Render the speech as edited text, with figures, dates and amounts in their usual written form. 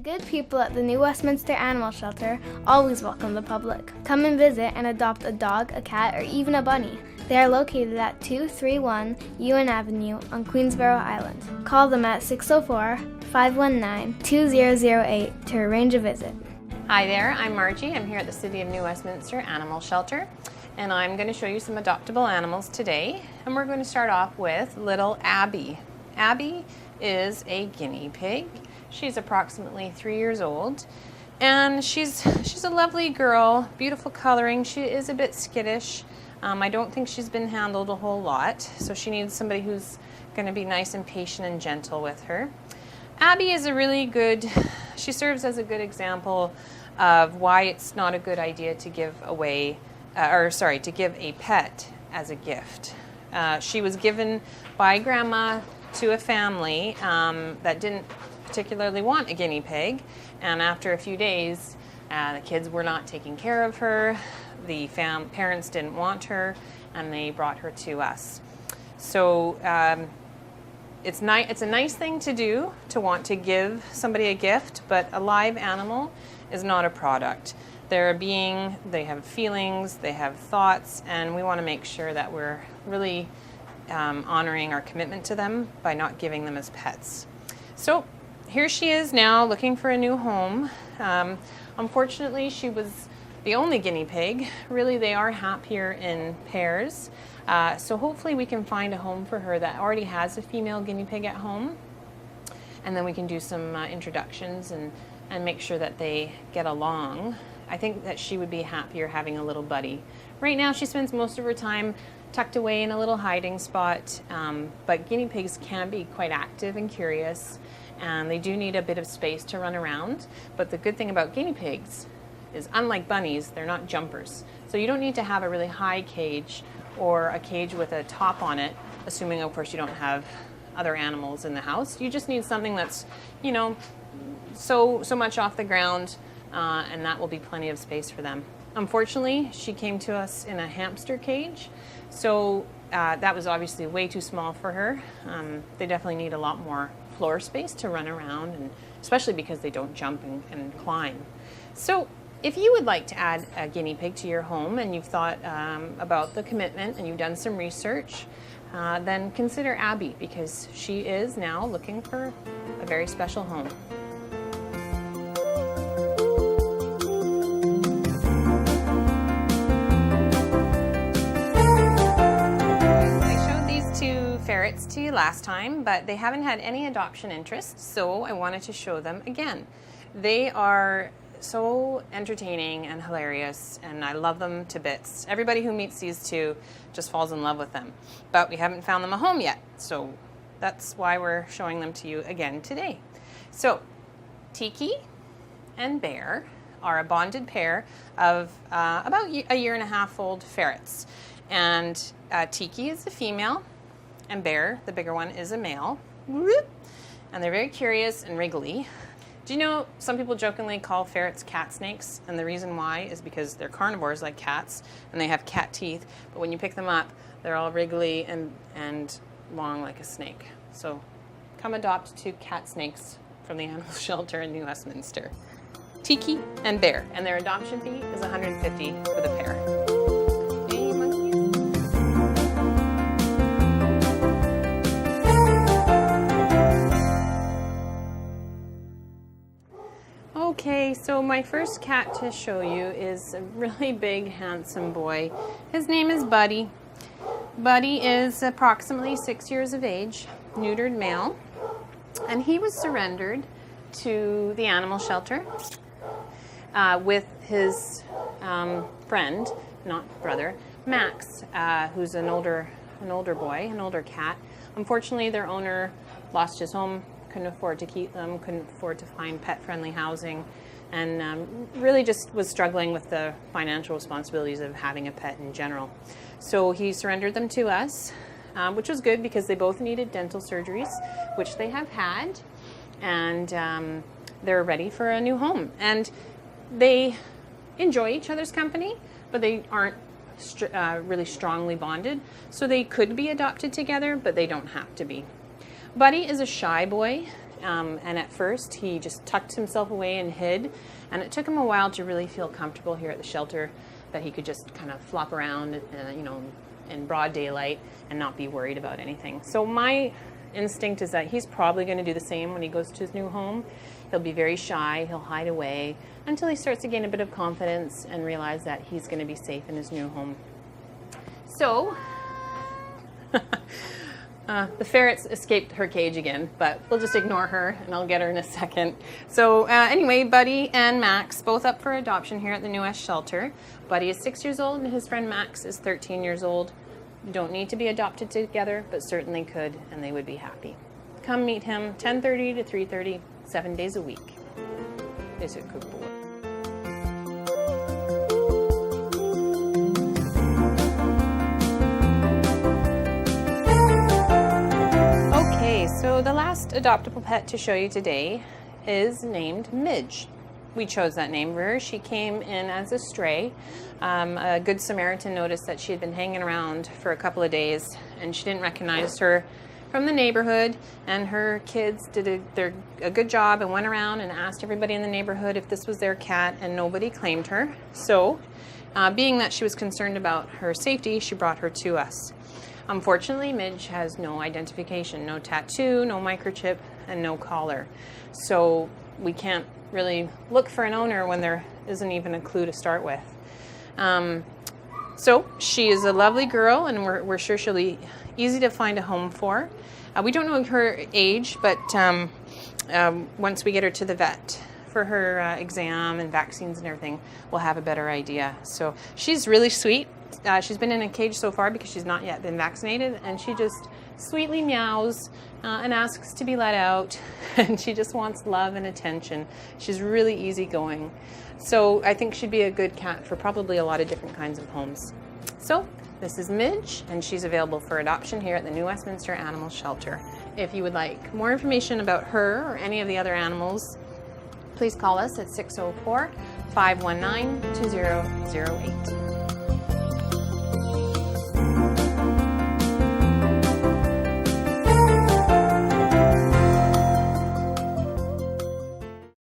good people at the new Westminster Animal Shelter always welcome the public. Come and visit and adopt a dog, a cat, or even a bunny. They are located at 231 Ewan Avenue on Queensborough Island. Call them at 604-519-2008 to arrange a visit. Hi there, I'm Margie. I'm here at the City of New Westminster Animal Shelter, and I'm going to show you some adoptable animals today. And we're going to start off with little Abby. Abby is a guinea pig. She's approximately 3 years old, and she's a lovely girl, beautiful coloring. She is a bit skittish. I don't think she's been handled a whole lot, so she needs somebody who's going to be nice and patient and gentle with her. Abby is she serves as a good example of why it's not a good idea to give away, to give a pet as a gift. She was given by Grandma to a family that didn't particularly want a guinea pig, and after a few days the kids were not taking care of her, the parents didn't want her, and they brought her to us. So it's a nice thing to do, to want to give somebody a gift, but a live animal is not a product. They're a being, they have feelings, they have thoughts, and we want to make sure that we're really honoring our commitment to them by not giving them as pets. So here she is now looking for a new home. Unfortunately, she was the only guinea pig. Really, they are happier in pairs. So hopefully we can find a home for her that already has a female guinea pig at home. And then we can do some introductions and make sure that they get along. I think that she would be happier having a little buddy. Right now, she spends most of her time tucked away in a little hiding spot, but guinea pigs can be quite active and curious, and they do need a bit of space to run around. But the good thing about guinea pigs is, unlike bunnies, they're not jumpers. So you don't need to have a really high cage or a cage with a top on it, assuming of course you don't have other animals in the house. You just need something that's, you know, so much off the ground, and that will be plenty of space for them. Unfortunately, she came to us in a hamster cage, so that was obviously way too small for her. They definitely need a lot more floor space to run around, and especially because they don't jump and climb. So if you would like to add a guinea pig to your home and you've thought about the commitment and you've done some research, then consider Abby, because she is now looking for a very special home. Ferrets to you last time, but they haven't had any adoption interest, so I wanted to show them again. They are so entertaining and hilarious, and I love them to bits. Everybody who meets these two just falls in love with them, but we haven't found them a home yet, so that's why we're showing them to you again today. So Tiki and Bear are a bonded pair of about a year-and-a-half-old ferrets, and Tiki is the female, and Bear, the bigger one, is a male. And they're very curious and wriggly. Do you know some people jokingly call ferrets cat snakes? And the reason why is because they're carnivores like cats, and they have cat teeth. But when you pick them up, they're all wriggly and long like a snake. So come adopt two cat snakes from the animal shelter in New Westminster. Tiki and Bear. And their adoption fee is $150 for the pair. Okay, so my first cat to show you is a really big, handsome boy. His name is Buddy. Buddy is approximately 6 years of age, neutered male, and he was surrendered to the animal shelter with his friend, not brother, Max, who's an older boy, an older cat. Unfortunately, their owner lost his home, couldn't afford to keep them, couldn't afford to find pet-friendly housing, and really just was struggling with the financial responsibilities of having a pet in general. So he surrendered them to us, which was good because they both needed dental surgeries, which they have had, and they're ready for a new home. And they enjoy each other's company, but they aren't really strongly bonded, so they could be adopted together, but they don't have to be. Buddy is a shy boy, and at first he just tucked himself away and hid, and it took him a while to really feel comfortable here at the shelter, that he could just kind of flop around, you know, in broad daylight and not be worried about anything. So my instinct is that he's probably going to do the same when he goes to his new home. He'll be very shy, he'll hide away until he starts to gain a bit of confidence and realize that he's going to be safe in his new home. So the ferret's escaped her cage again, but we'll just ignore her and I'll get her in a second. So anyway, Buddy and Max, both up for adoption here at the New West Shelter. Buddy is 6 years old and his friend Max is 13 years old. You don't need to be adopted together, but certainly could, and they would be happy. Come meet him 10:30 to 3:30, 7 days a week. Is it good boy? Okay, so the last adoptable pet to show you today is named Midge. We chose that name for her. She came in as a stray. A good Samaritan noticed that she had been hanging around for a couple of days and she didn't recognize her from the neighborhood, and her kids did a good job and went around and asked everybody in the neighborhood if this was their cat, and nobody claimed her. So being that she was concerned about her safety, she brought her to us. Unfortunately, Midge has no identification, no tattoo, no microchip, and no collar. So we can't really look for an owner when there isn't even a clue to start with. So she is a lovely girl, and we're sure she'll be easy to find a home for. We don't know her age, but once we get her to the vet for her exam and vaccines and everything, we'll have a better idea. So she's really sweet. She's been in a cage so far because she's not yet been vaccinated, and she just sweetly meows and asks to be let out, and she just wants love and attention. She's really easygoing. So I think she'd be a good cat for probably a lot of different kinds of homes. So this is Midge, and she's available for adoption here at the New Westminster Animal Shelter. If you would like more information about her or any of the other animals, please call us at 604-519-2008.